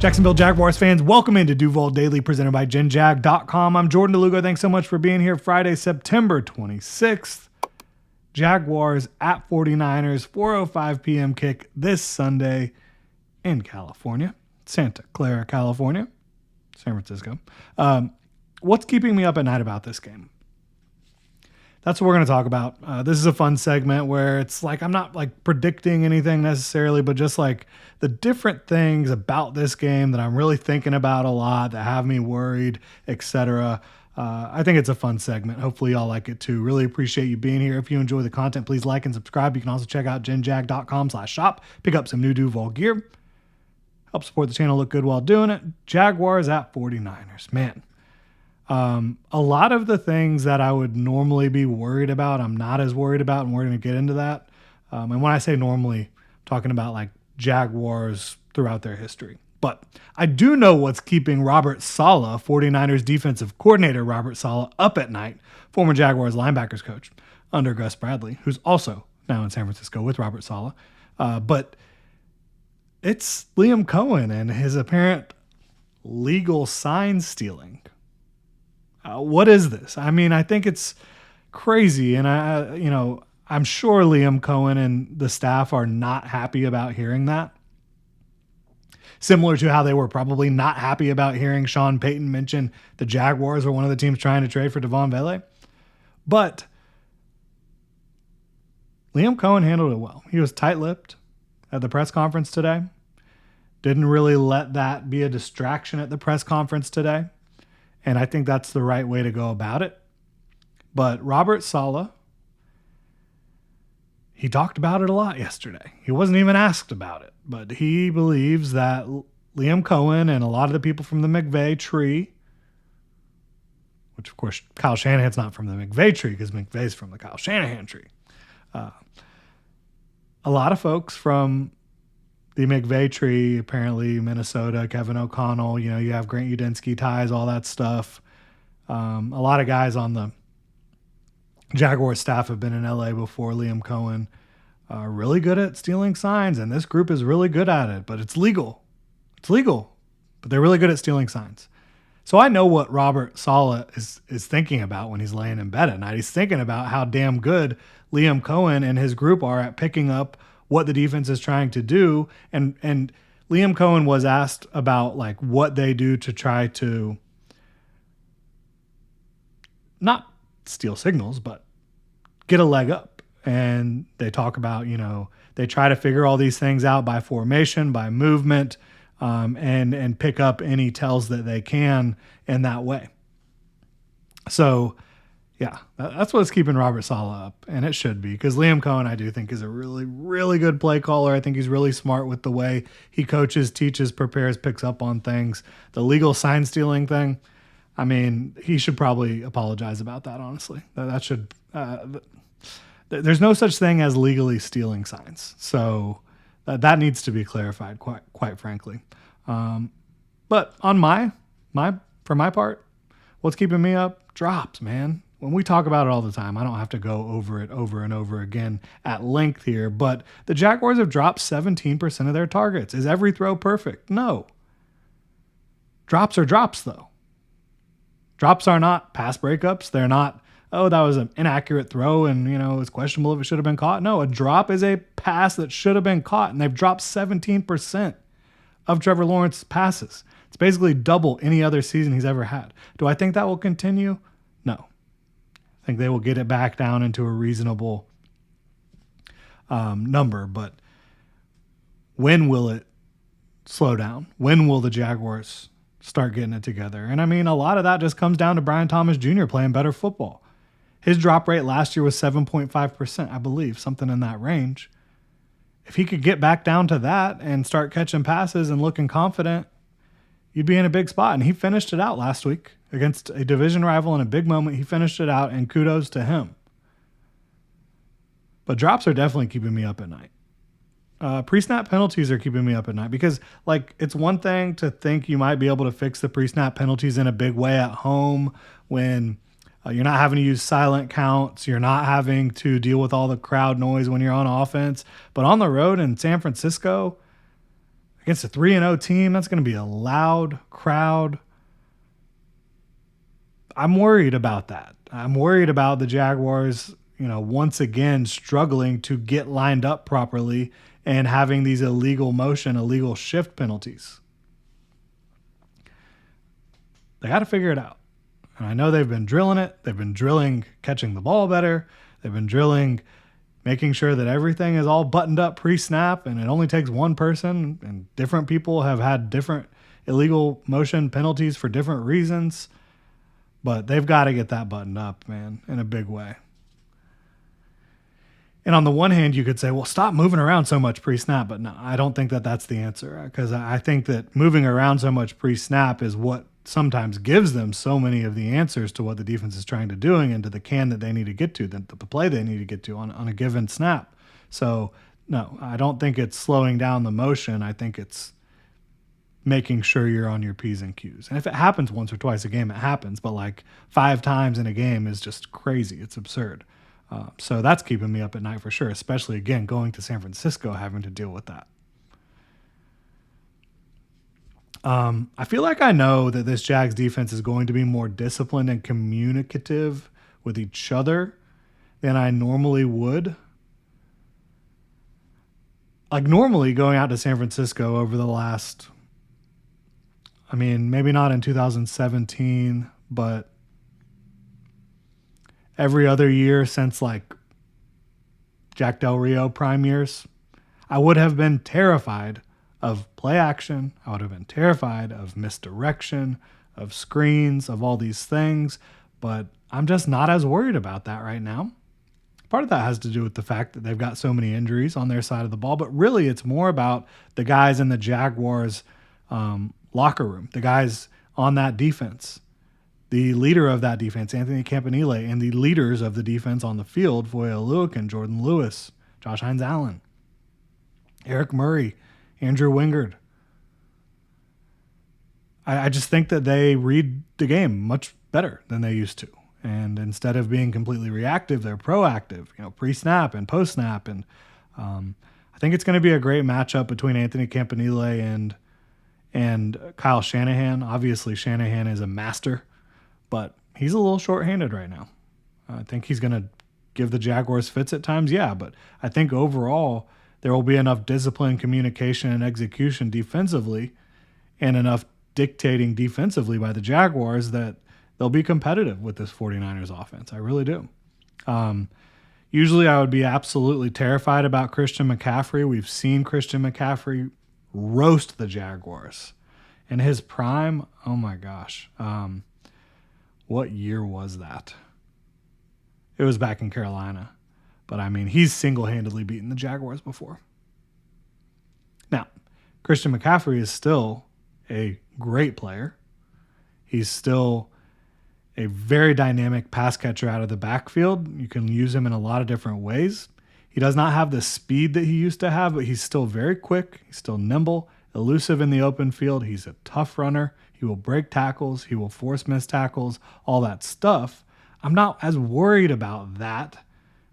Jacksonville Jaguars fans, welcome into Duval Daily presented by GenJag.com. I'm Jordan DeLugo. Thanks so much for being here. Friday, September 26th. Jaguars at 49ers, 4:05 p.m. kick this Sunday in California, Santa Clara, California, San Francisco. What's keeping me up at night about this game? That's what we're going to talk about. This is a fun segment where it's like I'm not like predicting anything necessarily, but just like the different things about this game that I'm really thinking about a lot that have me worried, etc. I think it's a fun segment. Hopefully y'all like it too. Really appreciate you being here. If you enjoy the content, please like and subscribe. You can also check out genjag.com/shop. Pick up some new Duval gear. Help support the channel look good while doing it. Jaguars at 49ers. Man. A lot of the things that I would normally be worried about, I'm not as worried about, and we're going to get into that. And when I say normally, I'm talking about like Jaguars throughout their history. But I do know what's keeping Robert Salah, 49ers defensive coordinator Robert Salah, up at night, former Jaguars linebackers coach under Gus Bradley, who's also now in San Francisco with Robert Salah. But it's Liam Cohen and his apparent legal sign stealing. What is this? I mean, I think it's crazy. And I'm sure Liam Cohen and the staff are not happy about hearing that. Similar to how they were probably not happy about hearing Sean Payton mention the Jaguars were one of the teams trying to trade for Devon Vele. But Liam Cohen handled it well. He was tight-lipped at the press conference today. Didn't really let that be a distraction at the press conference today. And I think that's the right way to go about it. But Robert Salah, he talked about it a lot yesterday. He wasn't even asked about it. But he believes that Liam Cohen and a lot of the people from the McVay tree, which of course Kyle Shanahan's not from the McVay tree because McVay's from the Kyle Shanahan tree. A lot of folks from the McVay tree, apparently Minnesota, Kevin O'Connell, you have Grant Udinski ties, all that stuff. A lot of guys on the Jaguars staff have been in LA before. Liam Cohen are really good at stealing signs, and this group is really good at it, but it's legal. It's legal, but they're really good at stealing signs. So I know what Robert Salah is thinking about when he's laying in bed at night. He's thinking about how damn good Liam Cohen and his group are at picking up what the defense is trying to do. And Liam Cohen was asked about like what they do to try to not steal signals, but get a leg up. And they talk about, they try to figure all these things out by formation, by movement, and pick up any tells that they can in that way. So yeah, that's what's keeping Robert Salah up, and it should be, because Liam Cohen, I do think, is a really, really good play caller. I think he's really smart with the way he coaches, teaches, prepares, picks up on things. The legal sign stealing thing, I mean, he should probably apologize about that, honestly. That should there's no such thing as legally stealing signs. So that needs to be clarified, quite frankly. But on for my part, what's keeping me up? Drops, man. When we talk about it all the time, I don't have to go over it over and over again at length here, but the Jaguars have dropped 17% of their targets. Is every throw perfect? No. Drops are drops, though. Drops are not pass breakups. They're not, oh, that was an inaccurate throw and, it's questionable if it should have been caught. No, a drop is a pass that should have been caught, and they've dropped 17% of Trevor Lawrence's passes. It's basically double any other season he's ever had. Do I think that will continue? No. I think they will get it back down into a reasonable number, but when will it slow down? When will the Jaguars start getting it together? And I mean, a lot of that just comes down to Brian Thomas Jr. playing better football. His drop rate last year was 7.5%, I believe, something in that range. If he could get back down to that and start catching passes and looking confident, you'd be in a big spot. And he finished it out last week against a division rival in a big moment. He finished it out, and kudos to him. But drops are definitely keeping me up at night. Pre-snap penalties are keeping me up at night because, it's one thing to think you might be able to fix the pre-snap penalties in a big way at home when you're not having to use silent counts. You're not having to deal with all the crowd noise when you're on offense. But on the road in San Francisco, against a 3-0 team, that's going to be a loud crowd. I'm worried about that. I'm worried about the Jaguars, once again struggling to get lined up properly and having these illegal shift penalties. They got to figure it out. And I know they've been drilling it. They've been drilling catching the ball better. They've been drilling making sure that everything is all buttoned up pre-snap and it only takes one person, and different people have had different illegal motion penalties for different reasons. But they've got to get that buttoned up, man, in a big way. And on the one hand, you could say, well, stop moving around so much pre-snap. But no, I don't think that that's the answer, because I think that moving around so much pre-snap is what sometimes gives them so many of the answers to what the defense is trying to do and to the can that they need to get to, the play they need to get to on a given snap. So, no, I don't think it's slowing down the motion. I think it's making sure you're on your P's and Q's. And if it happens once or twice a game, it happens. But like 5 times in a game is just crazy. It's absurd. So that's keeping me up at night for sure, especially, again, going to San Francisco, having to deal with that. I feel like I know that this Jags defense is going to be more disciplined and communicative with each other than I normally would. Like normally going out to San Francisco over the last, maybe not in 2017, but every other year since like Jack Del Rio prime years, I would have been terrified of play action. I would have been terrified of misdirection, of screens, of all these things. But I'm just not as worried about that right now. Part of that has to do with the fact that they've got so many injuries on their side of the ball. But really, it's more about the guys in the Jaguars locker room, the guys on that defense. The leader of that defense, Anthony Campanile, and the leaders of the defense on the field, Foye Oluokun, Jordan Lewis, Josh Hines-Allen, Eric Murray, Andrew Wingard. I just think that they read the game much better than they used to. And instead of being completely reactive, they're proactive, pre-snap and post-snap. And I think it's going to be a great matchup between Anthony Campanile and Kyle Shanahan. Obviously, Shanahan is a master, but he's a little shorthanded right now. I think he's going to give the Jaguars fits at times, yeah, but I think overall there will be enough discipline, communication, and execution defensively and enough dictating defensively by the Jaguars that they'll be competitive with this 49ers offense. I really do. Usually I would be absolutely terrified about Christian McCaffrey. We've seen Christian McCaffrey roast the Jaguars. In his prime, oh my gosh. What year was that? It was back in Carolina. But, he's single-handedly beaten the Jaguars before. Now, Christian McCaffrey is still a great player. He's still a very dynamic pass catcher out of the backfield. You can use him in a lot of different ways. He does not have the speed that he used to have, but he's still very quick. He's still nimble, elusive in the open field. He's a tough runner. He will break tackles. He will force missed tackles, all that stuff. I'm not as worried about that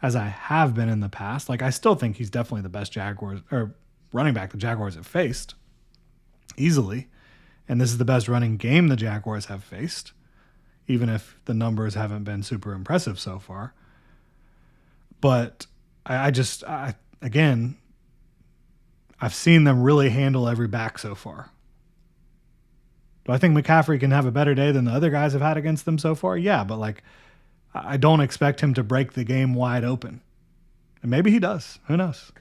as I have been in the past. Like, I still think he's definitely the best Jaguars or running back the Jaguars have faced easily. And this is the best running game the Jaguars have faced, even if the numbers haven't been super impressive so far. But again, I've seen them really handle every back so far. Do I think McCaffrey can have a better day than the other guys have had against them so far? Yeah, but I don't expect him to break the game wide open. And maybe he does. Who knows?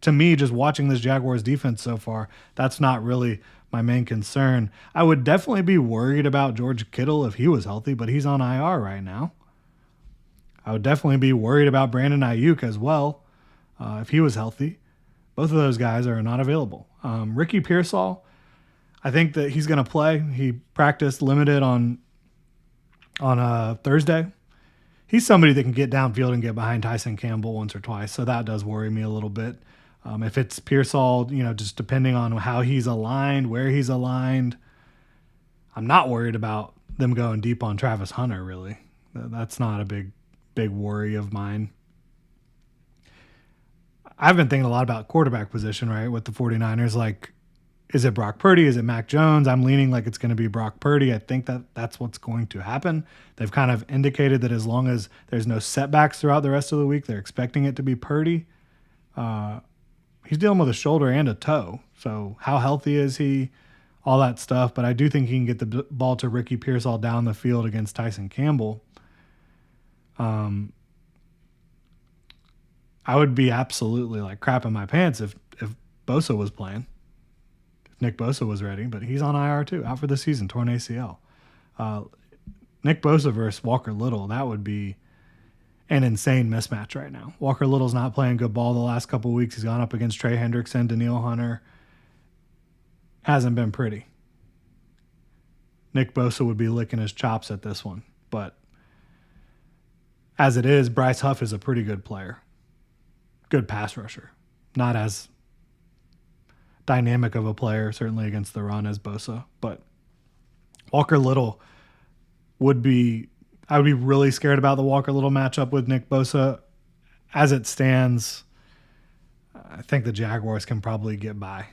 To me, just watching this Jaguars defense so far, that's not really my main concern. I would definitely be worried about George Kittle if he was healthy, but he's on IR right now. I would definitely be worried about Brandon Ayuk as well if he was healthy. Both of those guys are not available. Ricky Pearsall, I think that he's going to play. He practiced limited on Thursday. He's somebody that can get downfield and get behind Tyson Campbell once or twice, so that does worry me a little bit. If it's Pearsall, just depending on how he's aligned, where he's aligned, I'm not worried about them going deep on Travis Hunter, really. That's not a big worry of mine. I've been thinking a lot about quarterback position, right, with the 49ers. Like, Is it Brock Purdy? Is it Mac Jones? I'm leaning like it's going to be Brock Purdy. I think that's what's going to happen. They've kind of indicated that as long as there's no setbacks throughout the rest of the week, they're expecting it to be Purdy. He's dealing with a shoulder and a toe. So how healthy is he? All that stuff. But I do think he can get the ball to Ricky Pearsall down the field against Tyson Campbell. I would be absolutely like crapping my pants if Bosa was playing. Nick Bosa was ready, but he's on IR too, out for the season, torn ACL. Nick Bosa versus Walker Little, that would be an insane mismatch right now. Walker Little's not playing good ball the last couple of weeks. He's gone up against Trey Hendrickson, Danielle Hunter. Hasn't been pretty. Nick Bosa would be licking his chops at this one, but as it is, Bryce Huff is a pretty good player. Good pass rusher. Not as dynamic of a player, certainly against the run, as Bosa. But Walker Little I would be really scared about the Walker Little matchup with Nick Bosa. As it stands, I think the Jaguars can probably get by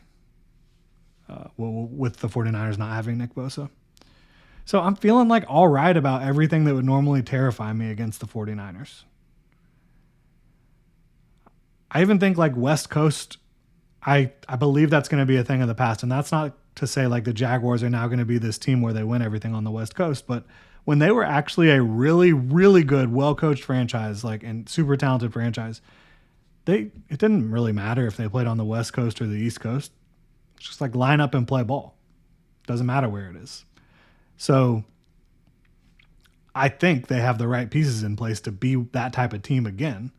with the 49ers not having Nick Bosa. So I'm feeling like all right about everything that would normally terrify me against the 49ers. I even think like West Coast, I believe that's going to be a thing of the past. And that's not to say like the Jaguars are now going to be this team where they win everything on the West Coast. But when they were actually a really, really good, well-coached franchise, like and super talented franchise, it didn't really matter if they played on the West Coast or the East Coast. It's just like line up and play ball. Doesn't matter where it is. So I think they have the right pieces in place to be that type of team again.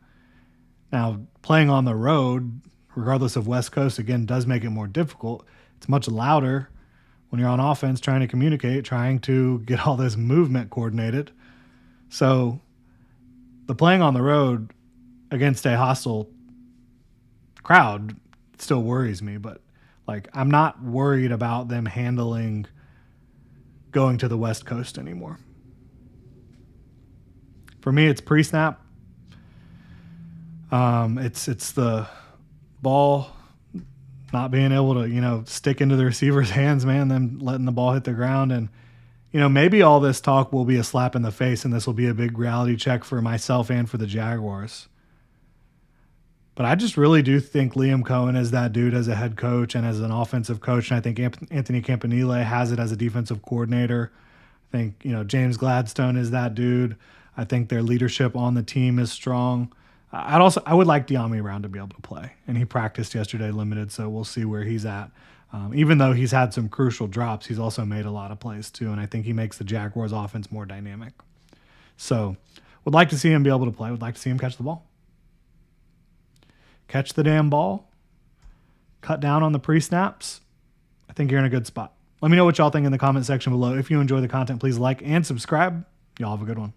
Now, playing on the road, regardless of West Coast, again, does make it more difficult. It's much louder when you're on offense trying to communicate, trying to get all this movement coordinated. So the playing on the road against a hostile crowd still worries me, but like I'm not worried about them handling going to the West Coast anymore. For me, it's pre-snap. It's the ball not being able to, stick into the receiver's hands, man, them letting the ball hit the ground. And, maybe all this talk will be a slap in the face and this will be a big reality check for myself and for the Jaguars. But I just really do think Liam Cohen is that dude as a head coach and as an offensive coach. And I think Anthony Campanile has it as a defensive coordinator. I think, James Gladstone is that dude. I think their leadership on the team is strong. I would like De'Ami Brown to be able to play, and he practiced yesterday limited, so we'll see where he's at. Even though he's had some crucial drops, he's also made a lot of plays too, and I think he makes the Jaguars offense more dynamic. So would like to see him be able to play. Would like to see him catch the ball. Catch the damn ball. Cut down on the pre-snaps. I think you're in a good spot. Let me know what y'all think in the comment section below. If you enjoy the content, please like and subscribe. Y'all have a good one.